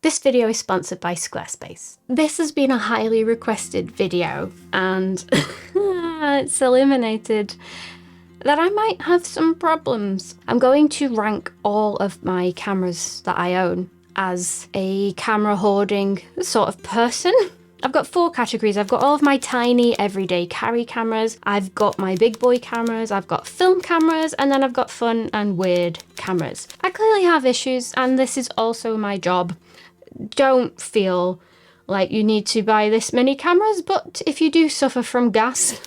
This video is sponsored by Squarespace. This has been a highly requested video, and it's illuminated that I might have some problems. I'm going to rank all of my cameras that I own as a camera hoarding sort of person. I've got 4 categories. I've got all of my tiny everyday carry cameras, I've got my big boy cameras, I've got film cameras, and then I've got fun and weird cameras. I clearly have issues, and this is also my job. Don't feel like you need to buy this many cameras, but if you do suffer from gas,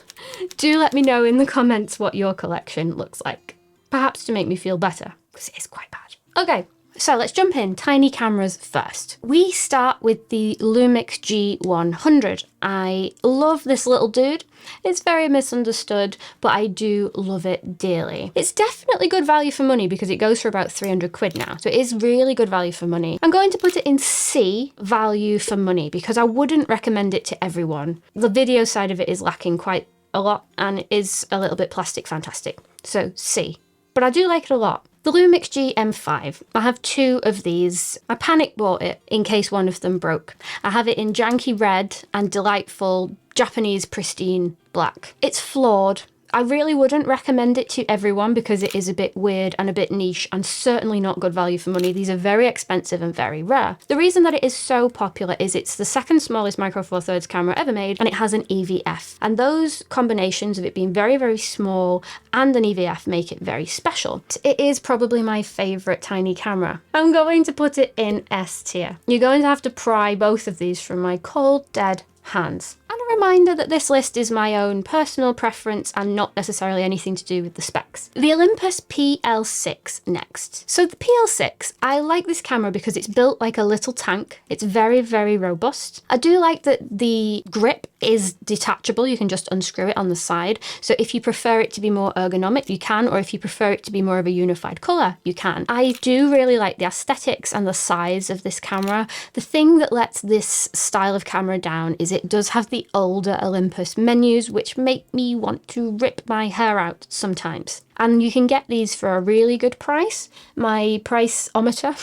do let me know in the comments what your collection looks like. Perhaps to make me feel better, because it is quite bad. Okay, so let's jump in. Tiny cameras first. We start with the Lumix G100. I love this little dude. It's very misunderstood, but I do love it dearly. It's definitely good value for money because it goes for about 300 quid now. So it is really good value for money. I'm going to put it in C, value for money, because I wouldn't recommend it to everyone. The video side of it is lacking quite a lot and it is a little bit plastic fantastic. So C, but I do like it a lot. The Lumix GM5. I have 2 of these. I panic bought it in case one of them broke. I have it in janky red and delightful Japanese pristine black. It's flawed. I really wouldn't recommend it to everyone because it is a bit weird and a bit niche and certainly not good value for money. These are very expensive and very rare. The reason that it is so popular is it's the second smallest micro four thirds camera ever made, and it has an EVF. And those combinations of it being very, very small and an EVF make it very special. It is probably my favorite tiny camera. I'm going to put it in S tier. You're going to have to pry both of these from my cold, dead hands. And a reminder that this list is my own personal preference and not necessarily anything to do with the specs. The Olympus PL6 next. So the PL6, I like this camera because it's built like a little tank. It's very, very robust. I do like that the grip is detachable. You can just unscrew it on the side. So if you prefer it to be more ergonomic, you can, or if you prefer it to be more of a unified color, you can. I do really like the aesthetics and the size of this camera. The thing that lets this style of camera down is it does have the older Olympus menus, which make me want to rip my hair out sometimes. And you can get these for a really good price. My price-ometer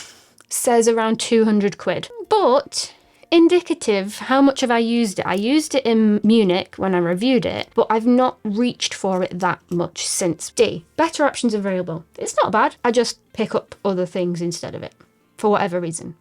says around 200 quid. But indicative, how much have I used it? I used it in Munich when I reviewed it, but I've not reached for it that much since. D, better options available. It's not bad. I just pick up other things instead of it, for whatever reason.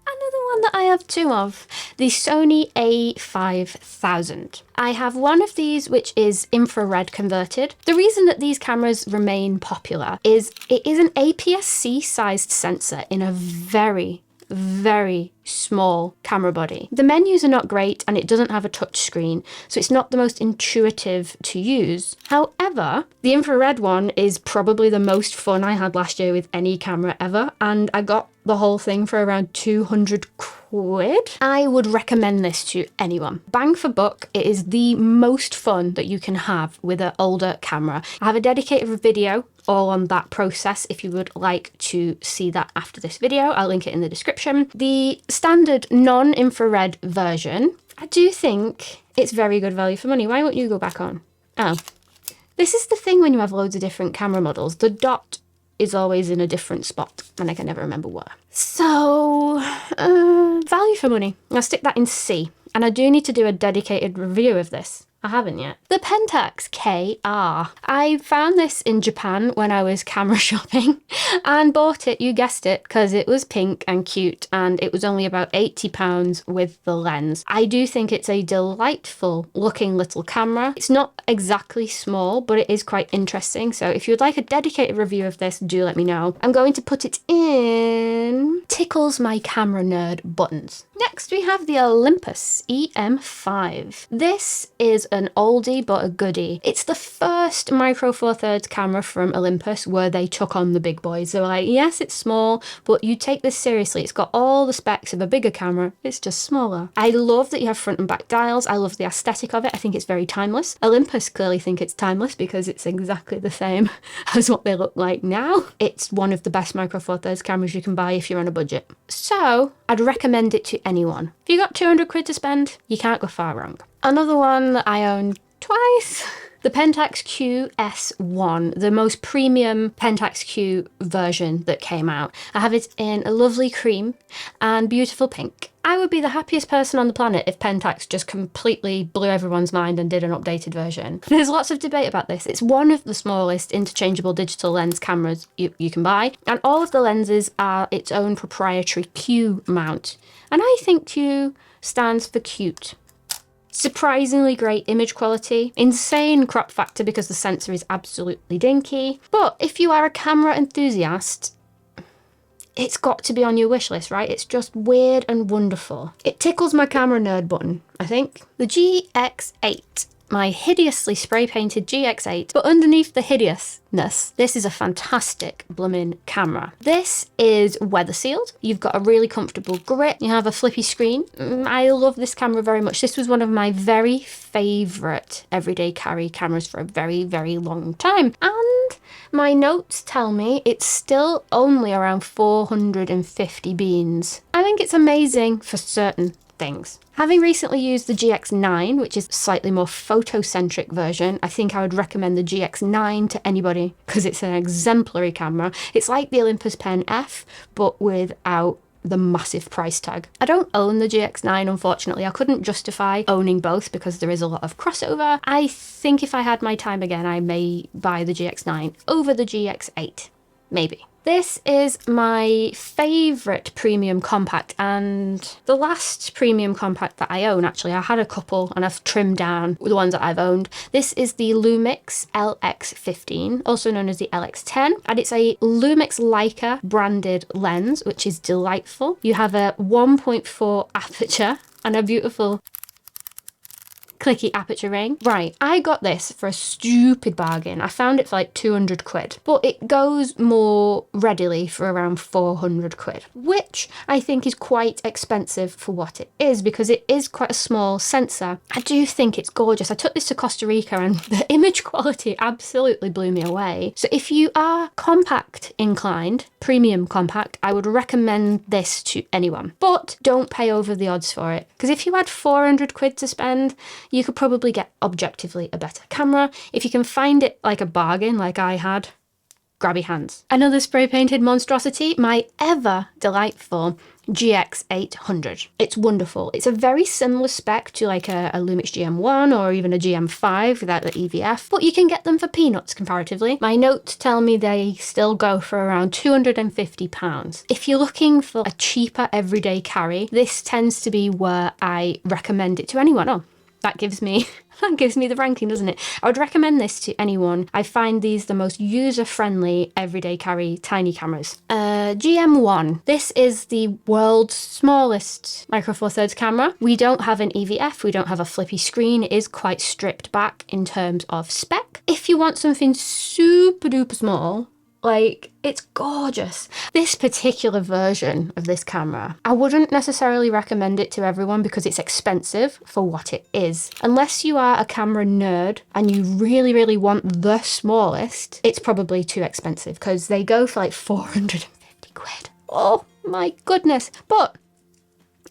That I have 2 of, the Sony A5000. I have one of these which is infrared converted. The reason that these cameras remain popular is it is an APS-C sized sensor in a very, very small camera body. The menus are not great and it doesn't have a touch screen, so it's not the most intuitive to use. However, the infrared one is probably the most fun I had last year with any camera ever, and I got the whole thing for around 200 quid. I would recommend this to anyone. Bang for buck, it is the most fun that you can have with an older camera. I have a dedicated video all on that process if you would like to see that after this video. I'll link it in the description. The standard non-infrared version, I do think it's very good value for money. Why won't you go back on? Oh, this is the thing when you have loads of different camera models. The dot is always in a different spot and I can never remember where. So, value for money. I'll stick that in C. And I do need to do a dedicated review of this. I haven't yet. The Pentax KR. I found this in Japan when I was camera shopping and bought it, you guessed it, because it was pink and cute and it was only about £80 with the lens. I do think it's a delightful looking little camera. It's not exactly small, but it is quite interesting. So if you'd like a dedicated review of this, do let me know. I'm going to put it in tickles my camera nerd buttons. Next, we have the Olympus EM5. This is an oldie but a goodie. It's the first micro four thirds camera from Olympus where they took on the big boys. They were like, yes, it's small, but you take this seriously. It's got all the specs of a bigger camera. It's just smaller. I love that you have front and back dials. I love the aesthetic of it. I think it's very timeless. Olympus clearly think it's timeless because it's exactly the same as what they look like now. It's one of the best micro four thirds cameras you can buy if you're on a budget. So I'd recommend it to anyone. If you got 200 quid to spend, you can't go far wrong. Another one that I own twice, The Pentax QS1, the most premium Pentax Q version that came out. I have it in a lovely cream and beautiful pink. I would be the happiest person on the planet if Pentax just completely blew everyone's mind and did an updated version. There's lots of debate about this. It's one of the smallest interchangeable digital lens cameras you can buy, and all of the lenses are its own proprietary Q mount. And I think Q stands for cute. Surprisingly great image quality, insane crop factor because the sensor is absolutely dinky. But if you are a camera enthusiast, it's got to be on your wish list, right? It's just weird and wonderful. It tickles my camera nerd button, I think. The GX8, my hideously spray painted GX8, but underneath the hideousness, this is a fantastic blooming camera. This is weather sealed. You've got a really comfortable grip. You have a flippy screen. I love this camera very much. This was one of my very favorite everyday carry cameras for a very, very long time. And my notes tell me it's still only around 450 beans. I think it's amazing for certain things. Having recently used the GX9, which is a slightly more photocentric version, I think I would recommend the GX9 to anybody because it's an exemplary camera. It's like the Olympus Pen F, but without the massive price tag. I don't own the GX9, unfortunately. I couldn't justify owning both because there is a lot of crossover. I think if I had my time again, I may buy the GX9 over the GX8. Maybe. This is my favourite premium compact, and the last premium compact that I own, actually. I had a couple and I've trimmed down the ones that I've owned. This is the Lumix LX15, also known as the LX10, and it's a Lumix Leica branded lens, which is delightful. You have a 1.4 aperture and a beautiful clicky aperture ring. Right, I got this for a stupid bargain. I found it for like 200 quid, but it goes more readily for around 400 quid, which I think is quite expensive for what it is because it is quite a small sensor. I do think it's gorgeous. I took this to Costa Rica and the image quality absolutely blew me away. So if you are compact inclined, premium compact, I would recommend this to anyone, but don't pay over the odds for it, because if you had 400 quid to spend, you could probably get objectively a better camera. If you can find it like a bargain like I had, grab your hands. Another spray painted monstrosity, my ever delightful GX800. It's wonderful. It's a very similar spec to like a Lumix GM1 or even a GM5 without the EVF, but you can get them for peanuts comparatively. My notes tell me they still go for around £250. If you're looking for a cheaper everyday carry, this tends to be where I recommend it to anyone. Oh, that gives me the ranking, doesn't it? I would recommend this to anyone. I find these the most user-friendly everyday carry tiny cameras. GM1. This is the world's smallest Micro Four Thirds camera. We don't have an EVF, we don't have a flippy screen. It is quite stripped back in terms of spec. If you want something super duper small, like, it's gorgeous. This particular version of this camera, I wouldn't necessarily recommend it to everyone because it's expensive for what it is. Unless you are a camera nerd and you really, really want the smallest, it's probably too expensive because they go for like 450 quid. Oh my goodness. But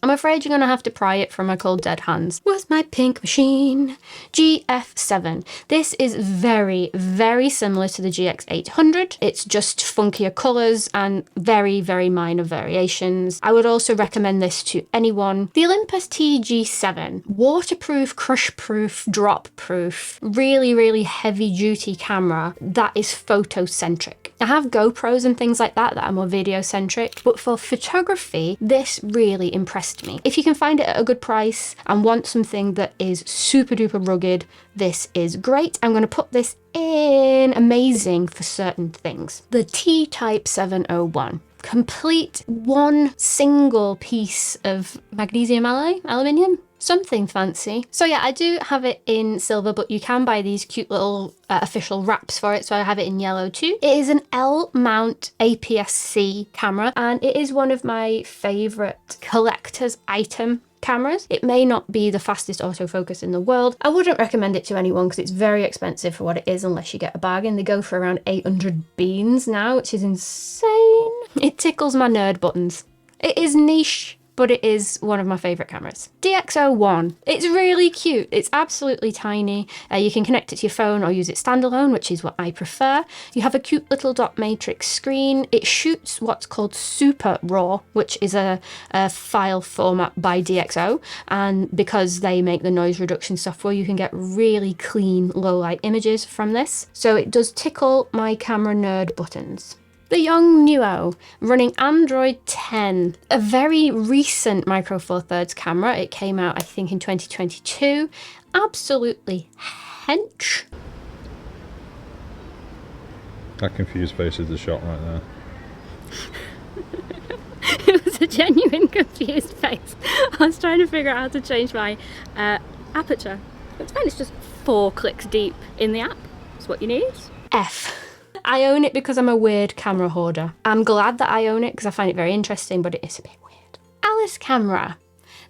I'm afraid you're going to have to pry it from my cold dead hands. Where's my pink machine? GF7. This is very, very similar to the GX800. It's just funkier colours and very, very minor variations. I would also recommend this to anyone. The Olympus TG7. Waterproof, crush-proof, drop-proof, really, really heavy-duty camera that is photocentric. I have GoPros and things like that are more video-centric, but for photography, this really impressed me. If you can find it at a good price and want something that is super duper rugged, this is great. I'm going to put this in amazing for certain things. The T-Type 701. Complete one single piece of magnesium alloy, aluminium, something fancy. So yeah, I do have it in silver, but you can buy these cute little official wraps for it. So I have it in yellow too. It is an L mount APS-C camera, and it is one of my favorite collector's item cameras. It may not be the fastest autofocus in the world. I wouldn't recommend it to anyone because it's very expensive for what it is unless you get a bargain. They go for around 800 beans now, which is insane. It tickles my nerd buttons. It is niche, but it is one of my favourite cameras. DxO1. It's really cute. It's absolutely tiny. You can connect it to your phone or use it standalone, which is what I prefer. You have a cute little dot matrix screen. It shoots what's called Super RAW, which is a file format by DxO, and because they make the noise reduction software, you can get really clean low light images from this. So it does tickle my camera nerd buttons. The Yongnuo, running Android 10, a very recent Micro Four Thirds camera. It came out, I think, in 2022. Absolutely hench. That confused face is the shot right there. It was a genuine confused face. I was trying to figure out how to change my aperture. It's fine, it's just 4 clicks deep in the app. That's what you need. F. I own it because I'm a weird camera hoarder. I'm glad that I own it because I find it very interesting, but it is a bit weird. Alice camera.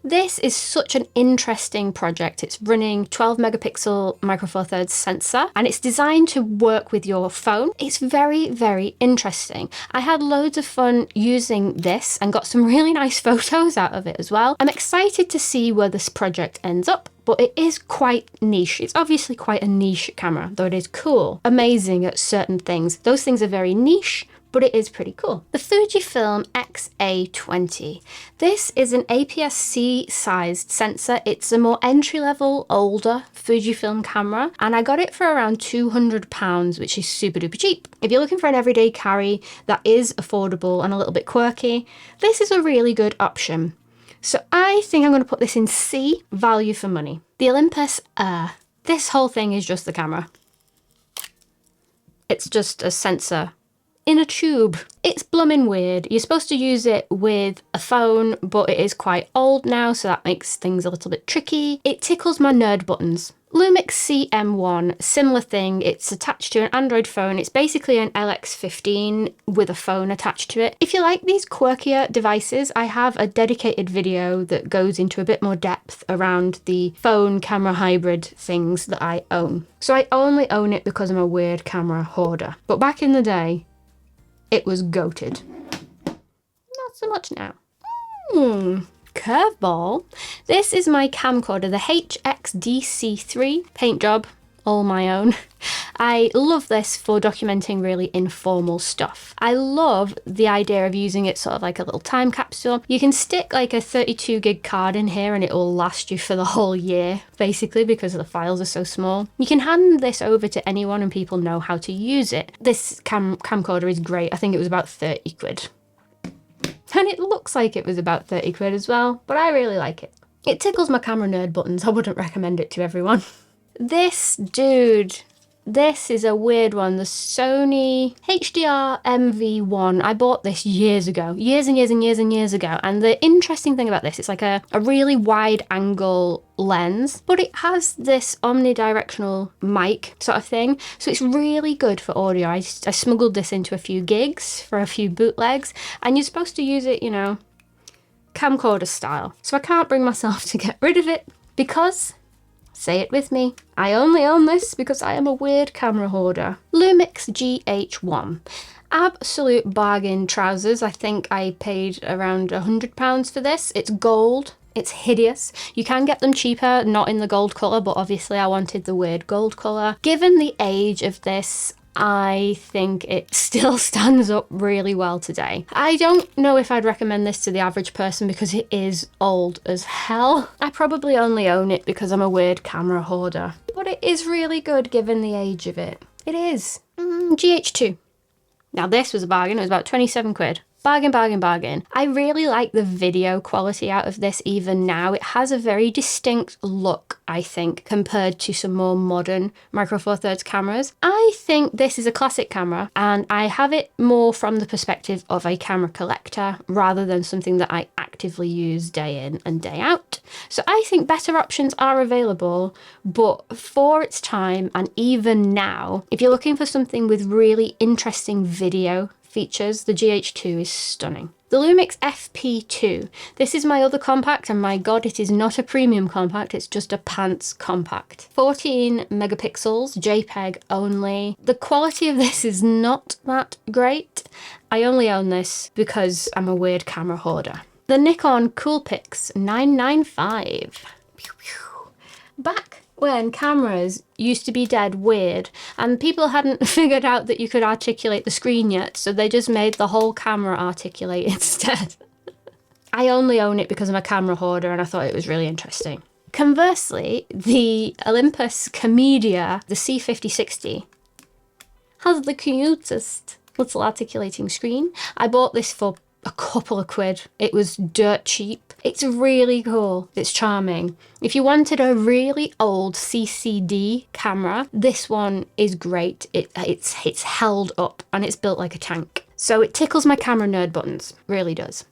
This is such an interesting project. It's running 12 megapixel Micro Four Thirds sensor, and it's designed to work with your phone. It's very, very interesting. I had loads of fun using this and got some really nice photos out of it as well. I'm excited to see where this project ends up, but it is quite niche. It's obviously quite a niche camera, though it is cool, amazing at certain things. Those things are very niche, but it is pretty cool. The Fujifilm X-A20. This is an APS-C sized sensor. It's a more entry-level, older Fujifilm camera, and I got it for around £200, which is super duper cheap. If you're looking for an everyday carry that is affordable and a little bit quirky, this is a really good option. So I think I'm going to put this in C, value for money. The Olympus R. This whole thing is just the camera. It's just a sensor in a tube. It's bloomin' weird. You're supposed to use it with a phone, but it is quite old now, so that makes things a little bit tricky. It tickles my nerd buttons. Lumix CM1, similar thing. It's attached to an Android phone. It's basically an LX15 with a phone attached to it. If you like these quirkier devices, I have a dedicated video that goes into a bit more depth around the phone camera hybrid things that I own. So I only own it because I'm a weird camera hoarder. But back in the day, it was goated. Not so much now. Curveball. This is my camcorder, the HXDC3 paint job, all my own. I love this for documenting really informal stuff. I love the idea of using it sort of like a little time capsule. You can stick like a 32 gig card in here and it will last you for the whole year, basically, because the files are so small. You can hand this over to anyone and people know how to use it. This camcorder is great. I think it was about 30 quid. And it looks like it was about 30 quid as well, but I really like it. It tickles my camera nerd buttons. I wouldn't recommend it to everyone. This dude, this is a weird one. The Sony HDR MV1. I bought this years ago, years and years ago. And the interesting thing about this, it's like a really wide angle lens, but it has this omnidirectional mic sort of thing. So it's really good for audio. I smuggled this into a few gigs for a few bootlegs, and you're supposed to use it, you know, camcorder style. So I can't bring myself to get rid of it because, say it with me, I only own this because I am a weird camera hoarder. Lumix GH1. Absolute bargain trousers. I think I paid around £100 for this. It's gold. It's hideous. You can get them cheaper, not in the gold colour, but obviously I wanted the weird gold colour. Given the age of this, I think it still stands up really well today. I don't know if I'd recommend this to the average person because it is old as hell. I probably only own it because I'm a weird camera hoarder, but it is really good given the age of it. It is. GH2. Now this was a bargain. It was about 27 quid. Bargain, bargain, bargain. I really like the video quality out of this even now. It has a very distinct look, I think, compared to some more modern Micro Four Thirds cameras. I think this is a classic camera, and I have it more from the perspective of a camera collector rather than something that I actively use day in and day out. So I think better options are available, but for its time and even now, if you're looking for something with really interesting video features, the GH2 is stunning. The Lumix FP2. This is my other compact, and my god, it is not a premium compact, it's just a pants compact. 14 megapixels, JPEG only. The quality of this is not that great. I only own this because I'm a weird camera hoarder. The Nikon Coolpix 995. Pew, pew. Back when cameras used to be dead weird and people hadn't figured out that you could articulate the screen yet, so they just made the whole camera articulate instead. I only own it because I'm a camera hoarder and I thought it was really interesting. Conversely, the Olympus Comedia, the C5060, has the cutest little articulating screen. I bought this for a couple of quid. It was dirt cheap. It's really cool. It's charming. If you wanted a really old CCD camera, this one is great. It's held up and it's built like a tank. So it tickles my camera nerd buttons. Really does.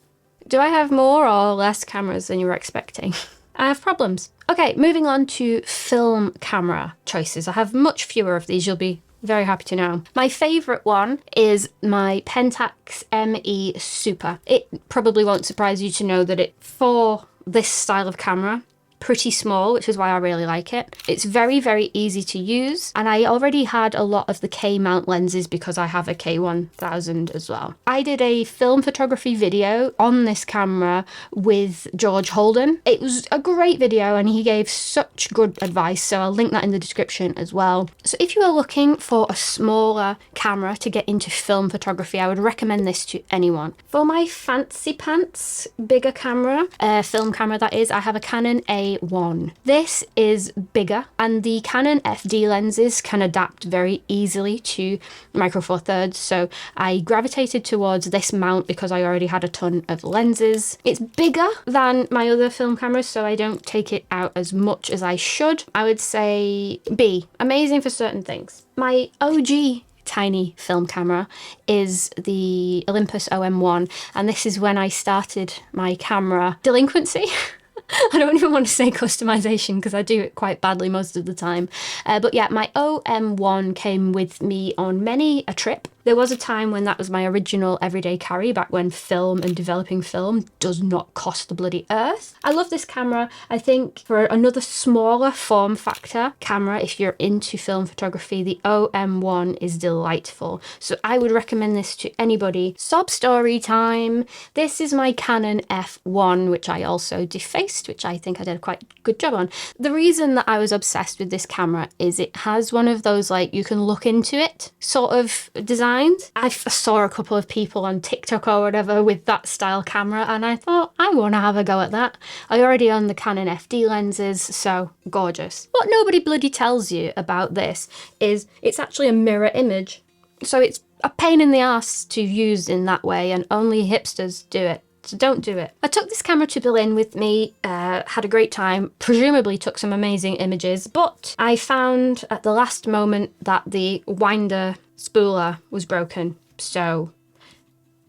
Do I have more or less cameras than you were expecting? I have problems. Okay, moving on to film camera choices. I have much fewer of these, you'll be very happy to know. My favourite one is my Pentax ME Super. It probably won't surprise you to know that it, for this style of camera, pretty small, which is why I really like it. It's very, very easy to use, and I already had a lot of the K mount lenses because I have a K1000 as well. I did a film photography video on this camera with George Holden. It was a great video and he gave such good advice, so I'll link that in the description as well. So if you are looking for a smaller camera to get into film photography, I would recommend this to anyone. For my fancy pants bigger camera, film camera that is, I have a Canon A1. This is bigger and the Canon FD lenses can adapt very easily to Micro Four Thirds, so I gravitated towards this mount because I already had a ton of lenses. It's bigger than my other film cameras, so I don't take it out as much as I should. I would say B, amazing for certain things. My OG tiny film camera is the Olympus OM1, and this is when I started my camera delinquency. I don't even want to say customization because I do it quite badly most of the time. But yeah, my OM1 came with me on many a trip. There was a time when that was my original everyday carry, back when film and developing film does not cost the bloody earth. I love this camera. I think for another smaller form factor camera, if you're into film photography, the OM1 is delightful. So I would recommend this to anybody. Sob story time. This is my Canon F1, which I also defaced, which I think I did a quite good job on. The reason that I was obsessed with this camera is it has one of those, like, you can look into it sort of design. I saw a couple of people on TikTok or whatever with that style camera and I thought, I want to have a go at that. I already own the Canon FD lenses, so gorgeous. What nobody bloody tells you about this is it's actually a mirror image. So it's a pain in the ass to use in that way and only hipsters do it. So don't do it. I took this camera to Berlin with me, had a great time, presumably took some amazing images, but I found at the last moment that the winder spooler was broken. So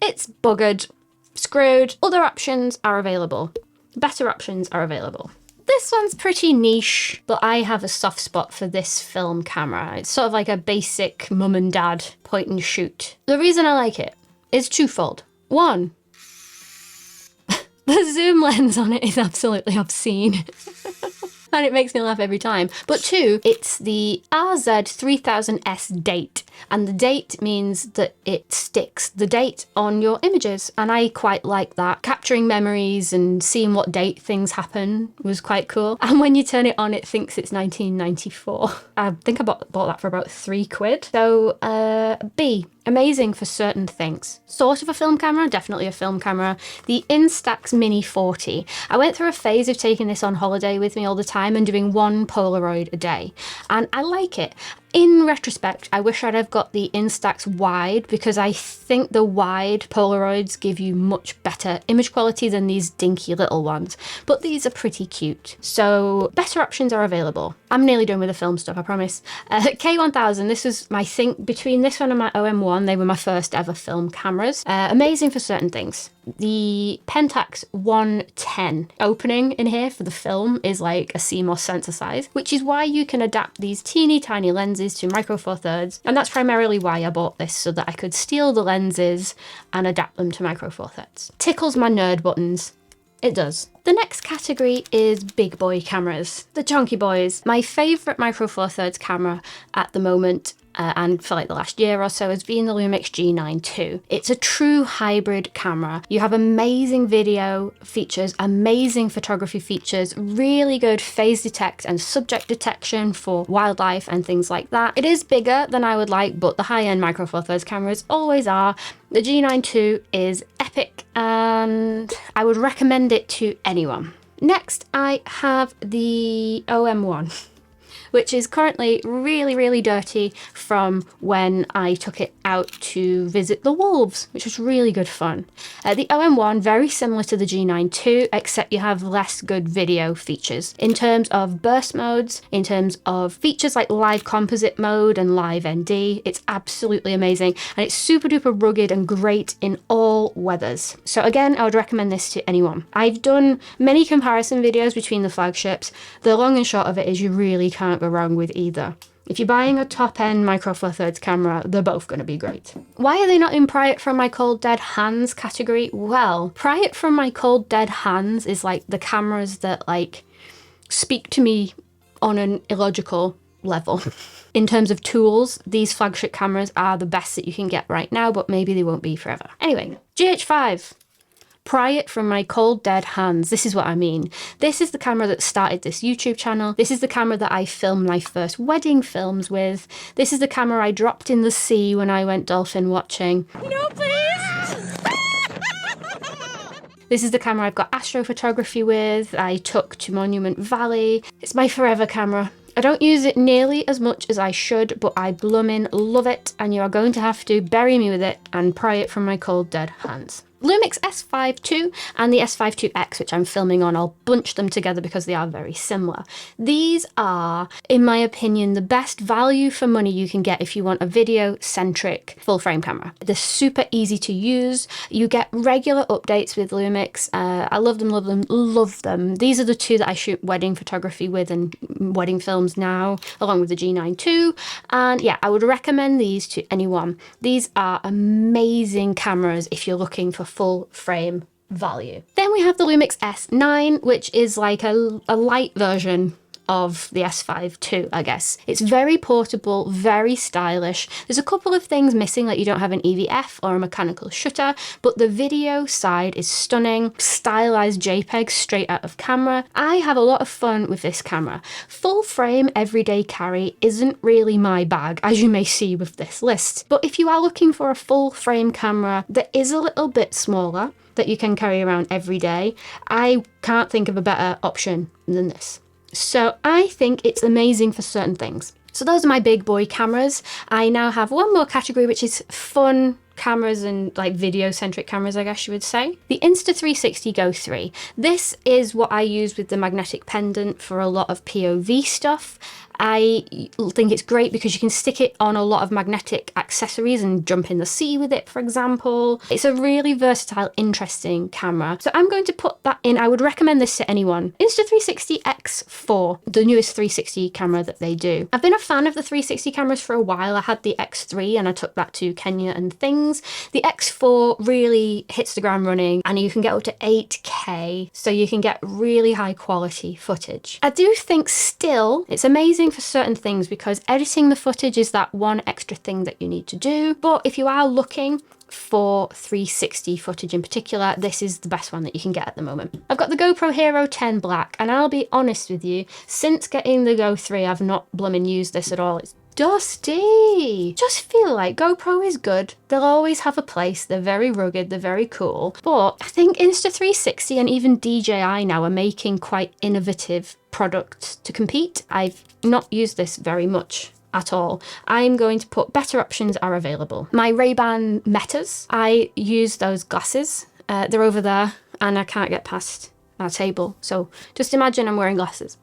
it's buggered, screwed. Other options are available. Better options are available. This one's pretty niche, but I have a soft spot for this film camera. It's sort of like a basic mum and dad point and shoot. The reason I like it is twofold. One, the zoom lens on it is absolutely obscene. And it makes me laugh every time. But two, it's the RZ3000S date. And the date means that it sticks the date on your images. And I quite like that. Capturing memories and seeing what date things happen was quite cool. And when you turn it on, it thinks it's 1994. I think I bought that for about £3. So B, amazing for certain things. Sort of a film camera, definitely a film camera. The Instax Mini 40. I went through a phase of taking this on holiday with me all the time and doing one Polaroid a day. And I like it. In retrospect, I wish I'd have got the Instax wide because I think the wide Polaroids give you much better image quality than these dinky little ones. But these are pretty cute. So better options are available. I'm nearly done with the film stuff, I promise. K1000, this was my thing. Between this one and my OM1, they were my first ever film cameras. Amazing for certain things. The Pentax 110 opening in here for the film is like a CMOS sensor size, which is why you can adapt these teeny tiny lenses to Micro Four Thirds, and that's primarily why I bought this, so that I could steal the lenses and adapt them to Micro Four Thirds. Tickles my nerd buttons. It does. The next category is big boy cameras, the chunky boys. My favourite Micro Four Thirds camera at the moment and for like the last year or so has been the Lumix G9 II. It's a true hybrid camera. You have amazing video features, amazing photography features, really good phase detect and subject detection for wildlife and things like that. It is bigger than I would like, but the high-end Micro Four Thirds cameras always are. The G9 II is epic and I would recommend it to anyone. Next, I have the OM1. Which is currently really, really dirty from when I took it out to visit the wolves, which was really good fun. The OM1, very similar to the G9 II, except you have less good video features. In terms of burst modes, in terms of features like live composite mode and live ND, it's absolutely amazing. And it's super duper rugged and great in all weathers. So again, I would recommend this to anyone. I've done many comparison videos between the flagships. The long and short of it is you really can't go wrong with either. If you're buying a top-end Micro Four Thirds camera, they're both going to be great. Why are they not in Pry It From My Cold Dead Hands category? Well, Pry It From My Cold Dead Hands is like the cameras that like speak to me on an illogical level. In terms of tools, these flagship cameras are the best that you can get right now, but maybe they won't be forever. Anyway, GH5. Pry it from my cold dead hands. This is what I mean. This is the camera that started this YouTube channel. This is the camera that I filmed my first wedding films with. This is the camera I dropped in the sea when I went dolphin watching. No, please! This is the camera I've got astrophotography with. I took to Monument Valley. It's my forever camera. I don't use it nearly as much as I should, but I bloomin' love it, and you are going to have to bury me with it and pry it from my cold dead hands. Lumix S5 II and the S5 IIX, which I'm filming on, I'll bunch them together because they are very similar. These are, in my opinion, the best value for money you can get if you want a video-centric full-frame camera. They're super easy to use. You get regular updates with Lumix. I love them, love them, love them. These are the two that I shoot wedding photography with and wedding films now, along with the G9 II. And yeah, I would recommend these to anyone. These are amazing cameras if you're looking for full frame value. Then we have the Lumix S9, which is like a light version of the S5 II, I guess. It's very portable, very stylish. There's a couple of things missing, like you don't have an EVF or a mechanical shutter, but the video side is stunning. Stylized JPEGs straight out of camera. I have a lot of fun with this camera. Full frame everyday carry isn't really my bag, as you may see with this list. But if you are looking for a full frame camera that is a little bit smaller, that you can carry around every day, I can't think of a better option than this. So I think it's amazing for certain things. So those are my big boy cameras. I now have one more category, which is fun cameras and like video-centric cameras, I guess you would say. The Insta360 Go 3. This is what I use with the magnetic pendant for a lot of POV stuff. I think it's great because you can stick it on a lot of magnetic accessories and jump in the sea with it, for example. It's a really versatile, interesting camera. So I'm going to put that in. I would recommend this to anyone. Insta360 X4, the newest 360 camera that they do. I've been a fan of the 360 cameras for a while. I had the X3 and I took that to Kenya and things. The X4 really hits the ground running and you can get up to 8K, so you can get really high quality footage. I do think still it's amazing for certain things because editing the footage is that one extra thing that you need to do. But if you are looking for 360 footage in particular, this is the best one that you can get at the moment. I've got the GoPro Hero 10 Black, and I'll be honest with you, since getting the Go 3, I've not blooming used this at all. It's dusty. Just feel like GoPro is good. They'll always have a place. They're very rugged. They're very cool. But I think Insta360 and even DJI now are making quite innovative products to compete. I've not used this very much at all. I'm going to put better options are available. My Ray-Ban Metas, I use those glasses. They're over there and I can't get past our table. So just imagine I'm wearing glasses.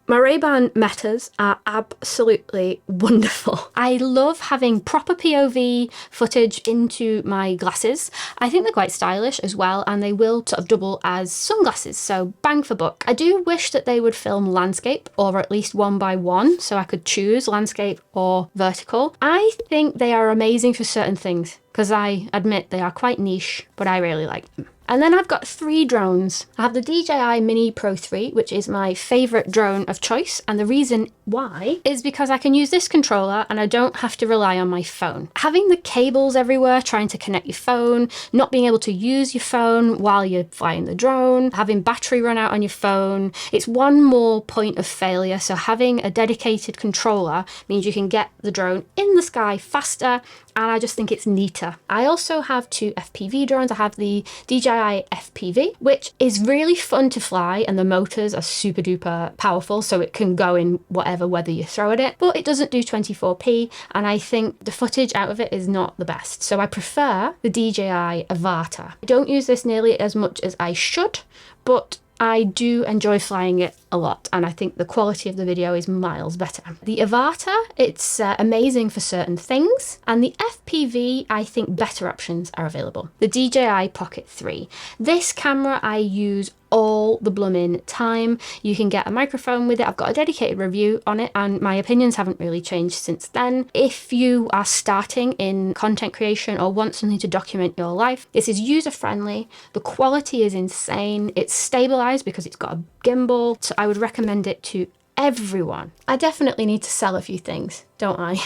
My Ray-Ban Metas are absolutely wonderful. I love having proper POV footage into my glasses. I think they're quite stylish as well, and they will sort of double as sunglasses, so bang for buck. I do wish that they would film landscape, or at least one by one, so I could choose landscape or vertical. I think they are amazing for certain things, because I admit they are quite niche, but I really like them. And then I've got 3 drones. I have the DJI Mini Pro 3, which is my favorite drone of choice. And the reason why is because I can use this controller and I don't have to rely on my phone. Having the cables everywhere, trying to connect your phone, not being able to use your phone while you're flying the drone, having battery run out on your phone, it's one more point of failure. So having a dedicated controller means you can get the drone in the sky faster, and I just think it's neater. I also have 2 FPV drones. I have the DJI FPV, which is really fun to fly, and the motors are super duper powerful, so it can go in whatever weather you throw at it, but it doesn't do 24p, and I think the footage out of it is not the best. So I prefer the DJI Avata. I don't use this nearly as much as I should, but I do enjoy flying it a lot, and I think the quality of the video is miles better. The Avata, it's amazing for certain things, and the FPV, I think better options are available. The DJI Pocket 3. This camera I use all the blooming time. You can get a microphone with it. I've got a dedicated review on it, and my opinions haven't really changed since then. If you are starting in content creation or want something to document your life, this is user-friendly. The quality is insane. It's stabilized because it's got a gimbal, so I would recommend it to everyone. I definitely need to sell a few things, don't I?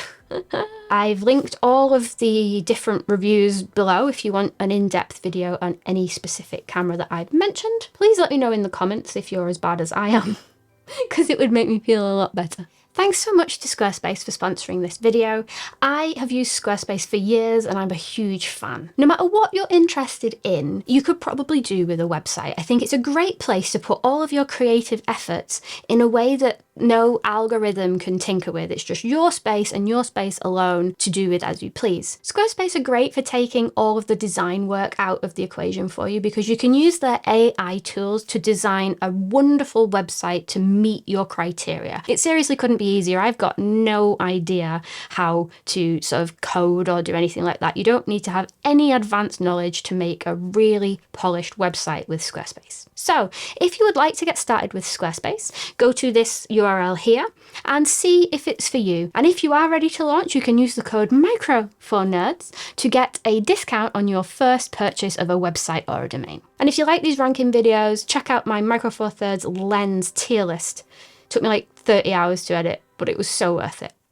I've linked all of the different reviews below if you want an in-depth video on any specific camera that I've mentioned. Please let me know in the comments if you're as bad as I am, because it would make me feel a lot better. Thanks so much to Squarespace for sponsoring this video. I have used Squarespace for years and I'm a huge fan. No matter what you're interested in, you could probably do with a website. I think it's a great place to put all of your creative efforts in a way that no algorithm can tinker with. It's just your space and your space alone to do with as you please. Squarespace are great for taking all of the design work out of the equation for you, because you can use their AI tools to design a wonderful website to meet your criteria. It seriously couldn't be easier. I've got no idea how to sort of code or do anything like that. You don't need to have any advanced knowledge to make a really polished website with Squarespace. So if you would like to get started with Squarespace, go to this URL here and see if it's for you. And if you are ready to launch, you can use the code MICRO4NERDS to get a discount on your first purchase of a website or a domain. And if you like these ranking videos, check out my Micro Four Thirds lens tier list. It took me like 30 hours to edit, but it was so worth it.